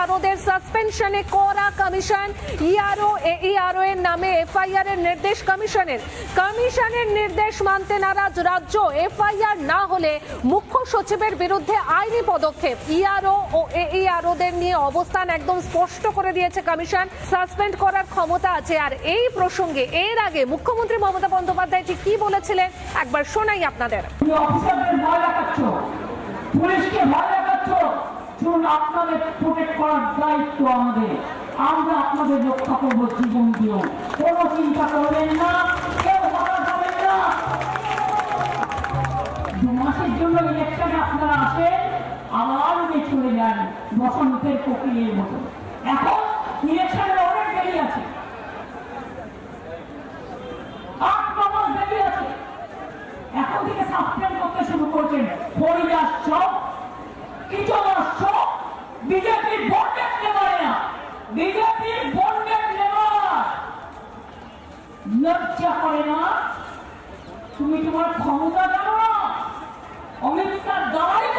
ইআরওদের সাসপেনশনে করা commission. ERO এইআরও এর নামে এফআইআর এর নির্দেশ কমিশনের নির্দেশ মানতে নারাজ রাজ্য। এফআইআর না হলে মুখ্য সচিবের বিরুদ্ধে আইনি পদক্ষেপ। ইআরও ও এইআরওদের নিয়ে অবস্থান একদম স্পষ্ট করে দিয়েছে কমিশন, সাসপেন্ড করার ক্ষমতা আছে। আর এই প্রসঙ্গে এর আগে মুখ্যমন্ত্রী মমতা বন্দ্যোপাধ্যায় ঠিক কি বলেছিলেন একবার শোনাই আপনাদের। পুলিশকে ভয় দেখাচ্ছ, চলুন আপনাদের প্রোটেক্ট করার দায়িত্ব আমাদের, আমরা আপনাদের রক্ষা করবো জীবন দিয়েও, কোনো চিন্তা করবেন না, কেউ মারা যাবেন না। 2 মাসের জন্য ইলেকশনে আপনারা আসেন, আবার চলে যান বসন্তের কোকিলের মতো। এখন ইলেকশনের অনেক দেরি আছে, 8-9 মাস দেরি আছে। এখন থেকে সাসপেন্ড করতে শুরু করছেন হরিদাস চক, কিচনার চক, বিজেপির বন্ডেড নেবারেরা, বিজেপির বন্ডেড নেবার। লজ্জা করে না? তুমি তোমার ক্ষমতা জানো না? অমিত শাহ দাঁড়াই